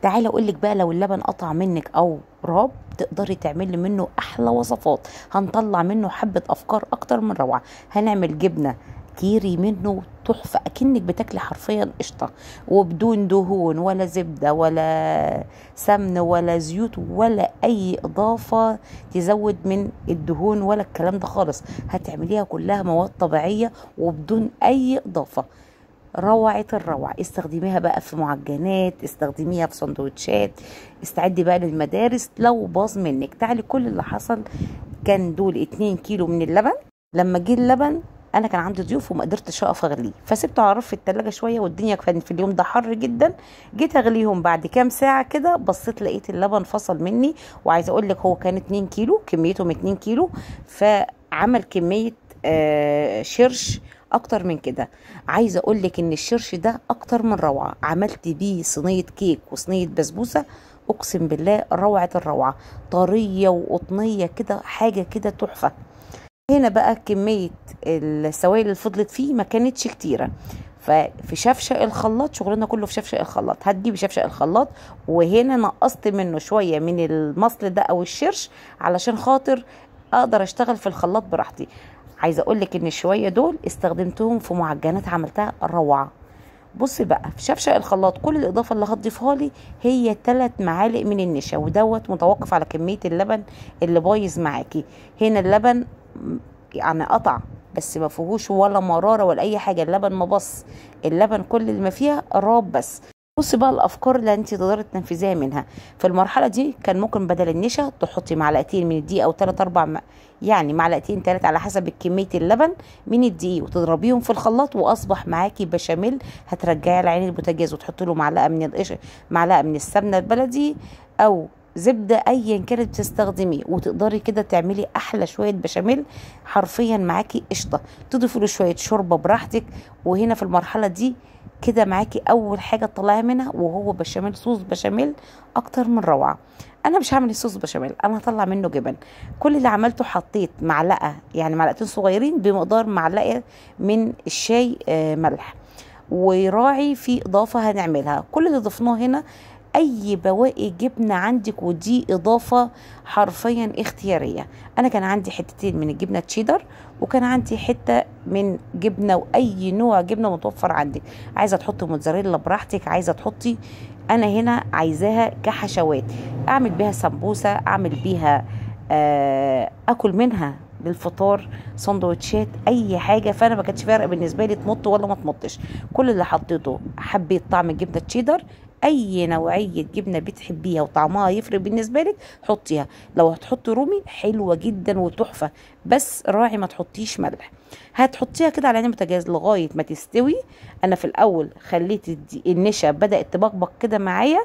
تعالى اقولك بقى، لو اللبن قطع منك او راب تقدري تعملي منه احلى وصفات. هنطلع منه حبة افكار اكتر من روعة. هنعمل جبنة كيري منه تحفة، اكنك بتاكلي حرفيا قشطة، وبدون دهون ولا زبدة ولا سمن ولا زيوت ولا اي اضافة تزود من الدهون ولا الكلام ده خالص. هتعمليها كلها مواد طبيعية وبدون اي اضافة. روعة الروعة. استخدميها بقى في معجنات، استخدميها في سندوتشات، استعدي بقى للمدارس لو باظ منك. تعالي كل اللي حصل كان دول 2 كيلو من اللبن. لما جه اللبن انا كان عندي ضيوف وما قدرتش اقف اغليه، فسبته على الرف في التلاجة شويه، والدنيا كانت في اليوم ده حر جدا. جيت اغليهم بعد كام ساعه كده، بصيت لقيت اللبن فصل مني. وعايزه اقول لك هو كان 2 كيلو، كميتهم 2 كيلو، فعمل كميه شرش اكتر من كده. عايزه اقول لك ان الشرش ده اكتر من روعه. عملت بيه صينيه كيك وصينيه بسبوسه، اقسم بالله روعه الروعه، طريه وقطنيه كده، حاجه كده تحفه. هنا بقى كميه السوائل اللي فضلت فيه ما كانتش كتيره، ففي شفشق الخلاط، شغلنا كله في شفشق الخلاط. هتجيبي شفشق الخلاط، وهنا نقصت منه شويه من المصل ده او الشرش علشان خاطر اقدر اشتغل في الخلاط براحتي. عايزه اقول لك ان الشويه دول استخدمتهم في معجنات عملتها روعه. بصي بقى، في شفشق الخلاط كل الاضافه اللي هتضيفها لي هي 3 معالق من النشا، ودوت متوقف على كميه اللبن اللي بايظ معاكي. هنا اللبن يعني قطع، بس ما فيهوش ولا مراره ولا اي حاجه، اللبن مبص، اللبن كل اللي ما فيها راب بس. بصي بقى الافكار اللي انت تقدري تنفذيها منها في المرحله دي. كان ممكن بدل النشا تحطي معلقتين من الدقيق او 3 4 يعني معلقتين 3 على حسب كميه اللبن من الدقيق، وتضربيهم في الخلاط واصبح معاكي بشاميل. هترجعي على عين البوتاجاز وتحطي له معلقه من القشر، معلقه من السمنه البلدي او زبده ايا كانت بتستخدميه، وتقدري كده تعملي احلى شويه بشاميل حرفيا معاكي قشطه. تضيفي له شويه شوربه براحتك. وهنا في المرحله دي كده معاكي اول حاجه تطلعي منها وهو بشاميل، صوص بشاميل اكتر من روعه. انا مش هعمل الصوص بشاميل، انا هطلع منه جبن. كل اللي عملته حطيت معلقه، يعني معلقتين صغيرين بمقدار معلقه من الشاي ملح، وراعي في اضافه هنعملها. كل اللي ضفناه هنا اي بواقي جبنه عندك، ودي اضافه حرفيا اختياريه. انا كان عندي حتتين من الجبنه تشيدر، وكان عندي حته من جبنه، واي نوع جبنه متوفر عندك. عايزه تحطي موتزاريلا براحتك، عايزه تحطي. انا هنا عايزاها كحشوات، اعمل بيها سمبوسه، اعمل بيها اكل منها للفطار، سندوتشات، اي حاجه. فانا ما كانش فارق بالنسبه لي تمط ولا ما تمطش. كل اللي حطيته حبيت طعم الجبنه تشيدر. اي نوعيه جبنه بتحبيها وطعمها يفرق بالنسبه لك حطيها. لو هتحطي رومي حلوه جدا وتحفه، بس راعي ما تحطيش ملح. هتحطيها كده على عين البوتاجاز لغايه ما تستوي. انا في الاول خليت النشا بدات تبقبق كده معايا،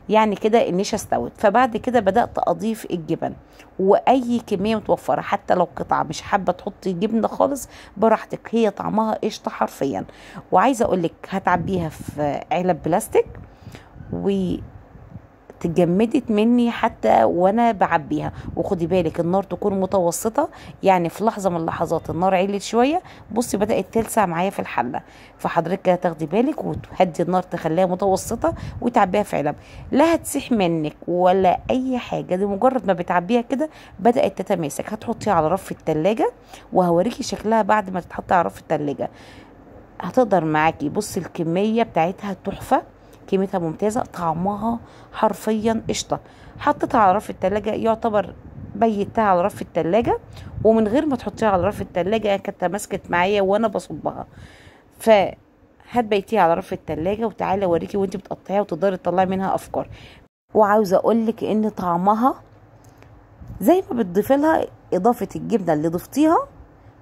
يعني كده النشا استوت. فبعد كده بدات اضيف الجبن واي كميه متوفره، حتى لو قطعه مش حابه تحطي جبنه خالص براحتك، هي طعمها قشطه حرفيا. وعايزه اقول لك هتعبيها في علب بلاستيك وتجمدت مني حتى وانا بعبيها. وخدي بالك النار تكون متوسطه، يعني في لحظه من اللحظات النار علت شويه، بصي بدات تلسع معايا في الحله. فحضرتك هتاخدي بالك وتهدي النار، تخليها متوسطه وتعبيها في علب. لا هتسيح منك ولا اي حاجه، دي مجرد ما بتعبيها كده بدات تتماسك. هتحطيها على رف التلاجة، وهوريكي شكلها بعد ما تتحط على رف التلاجة. هتقدر معاكي، بصي الكميه بتاعتها تحفه، كميتها ممتازه، طعمها حرفيا قشطه. حطيتها على رف التلاجة، يعتبر بيتها على رف التلاجة، ومن غير ما تحطيها على رف التلاجة كانت مسكت معايا وانا بصبها. هتبيتيها على رف التلاجة، وتعالى اوريكي وانت بتقطعيها وتقدري تطلعي منها افكار. وعاوزه اقولك ان طعمها زي ما بتضيفي لها اضافه الجبنه اللي ضفتيها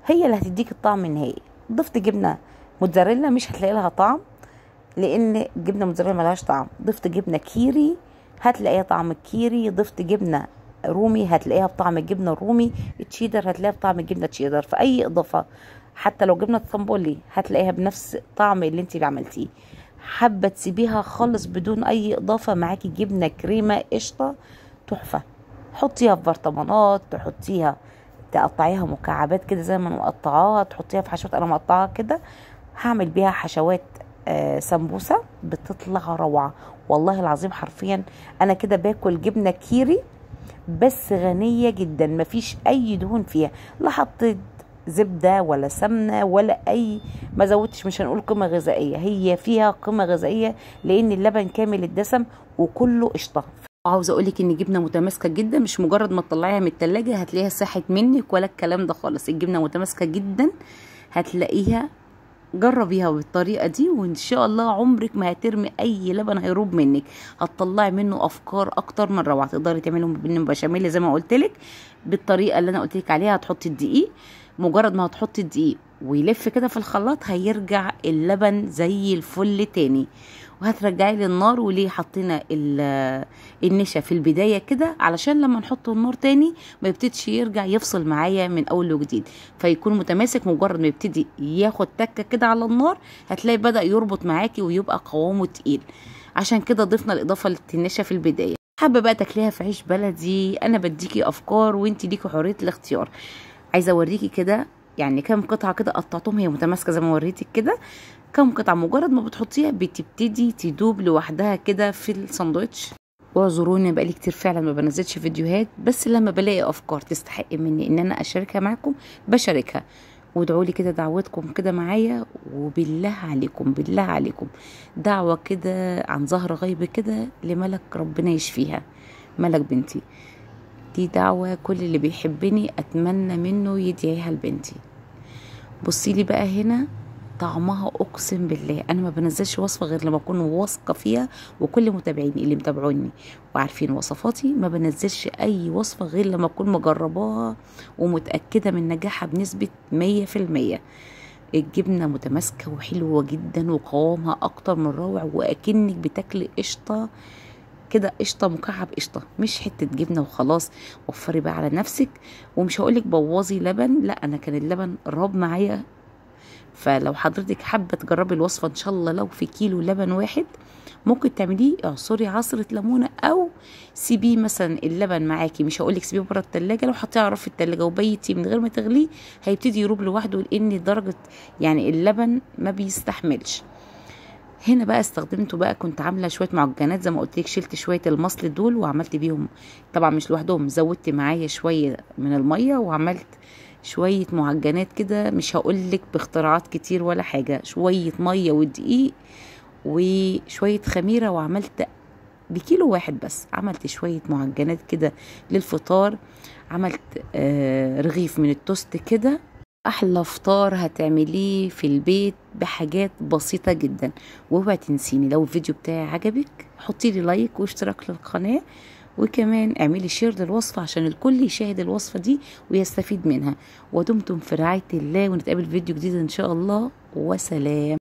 هي اللي هتديك الطعم النهائي. ضفت جبنه موتزاريلا مش هتلاقي لها طعم، لان الجبنه موتزاريلا ملهاش طعم. ضفت جبنه كيري هتلاقيها طعم الكيري، ضفت جبنه رومي هتلاقيها بطعم الجبنه الرومي، تشيدر هتلاقيها بطعم الجبنه تشيدر. فاي اضافه حتى لو جبنه اسطنبولي هتلاقيها بنفس طعم اللي انت عملتيه. حابه تسيبيها خالص بدون اي اضافه، معاكي جبنه كريمه قشطه تحفه. حطيها في برطمانات، تحطيها تقطعيها مكعبات كده زي ما انا مقطعاها، تحطيها في حشوات انا مقطعاها كده. هعمل بيها حشوات سمبوسه بتطلع روعه. والله العظيم حرفيا انا كده باكل جبنه كيري بس غنيه جدا، مفيش اي دهون فيها، لا حطيت زبده ولا سمنه ولا اي، ما زودتش، مش هنقول قيمه غذائيه، هي فيها قيمه غذائيه لان اللبن كامل الدسم وكله قشطه. عاوزه اقول لك ان الجبنه متماسكه جدا، مش مجرد ما تطلعيها من التلاجة هتلاقيها ساحت منك ولا الكلام ده خالص، الجبنه متماسكه جدا هتلاقيها. جربيها بالطريقه دي وان شاء الله عمرك ما هترمي اي لبن هيروب منك، هتطلعي منه افكار اكتر من روعه. تقدري تعملي منه بشاميل زي ما قلت لك بالطريقه اللي انا قلت لك عليها. هتحطي الدقيق، مجرد ما هتحطي الدقيق ويلف كده في الخلاط هيرجع اللبن زي الفل تاني، وهترجعي للنار. وليه حطينا النشا في البدايه كده؟ علشان لما نحطه النار تاني ما يبتديش يرجع يفصل معايا من اول وجديد، فيكون متماسك. مجرد ما يبتدي ياخد تكه كده على النار هتلاقي بدا يربط معاكي ويبقى قوامه تقيل، عشان كده ضفنا الاضافه النشا في البدايه. حابه بقى تاكليها في عيش بلدي، انا بديكي افكار وانت ليكي حريه الاختيار. عايزه اوريكي كده يعني كام قطعه كده قطعتهم، هي متماسكه زي ما وريتك كده كام قطعه، مجرد ما بتحطيها بتبتدي تدوب لوحدها كده في الساندوتش. واعذروني بقالي كتير فعلا ما بنزلش فيديوهات، بس لما بلاقي افكار تستحق مني ان انا اشاركها معاكم بشاركها. وادعوا لي كده دعوتكم كده معايا، وبالله عليكم بالله عليكم دعوه كده عن ظهر غيب كده لملك ربنا يشفيها، ملك بنتي. دي دعوه كل اللي بيحبني اتمنى منه يدعيها لبنتي. بصي لي بقى هنا طعمها اقسم بالله انا ما بنزلش وصفه غير لما اكون واثقه فيها، وكل متابعيني اللي متابعوني وعارفين وصفاتي ما بنزلش اي وصفه غير لما اكون مجرباها ومتاكده من نجاحها بنسبه 100%. الجبنه متماسكه وحلوه جدا وقوامها اكتر من رائع، واكنك بتاكلي قشطه كده، قشطه مكعب قشطه مش حته جبنه وخلاص. وفري بقى على نفسك، ومش هقولك بوظي لبن، لا انا كان اللبن راب معايا. فلو حضرتك حابه تجربي الوصفه ان شاء الله لو في كيلو لبن واحد ممكن تعمليه اعصري عصره ليمونه، او سيبيه مثلا اللبن معاكي، مش هقولك سيبيه بره التلاجة، لو حطيه على رف التلاجة وبيتيه من غير ما تغليه هيبتدي يروب لوحده، لان درجه يعني اللبن ما بيستحملش. هنا بقى استخدمته بقى، كنت عامله شويه معجنات زي ما قلت لك، شلت شويه المصل دول وعملت بيهم، طبعا مش لوحدهم، زودت معايا شويه من الميه وعملت شويه معجنات كده. مش هقولك باختراعات كتير ولا حاجه، شويه ميه ودقيق وشويه خميره، وعملت بكيلو واحد بس عملت شويه معجنات كده للفطار. عملت رغيف من التوست كده، احلى فطار هتعمليه في البيت بحاجات بسيطه جدا. واوعي تنسيني لو الفيديو بتاعي عجبك حطي لي لايك واشتراك للقناه، وكمان اعملي شير للوصفه عشان الكل يشاهد الوصفه دي ويستفيد منها. ودمتم في رعايه الله، ونتقابل في فيديو جديد ان شاء الله، وسلام.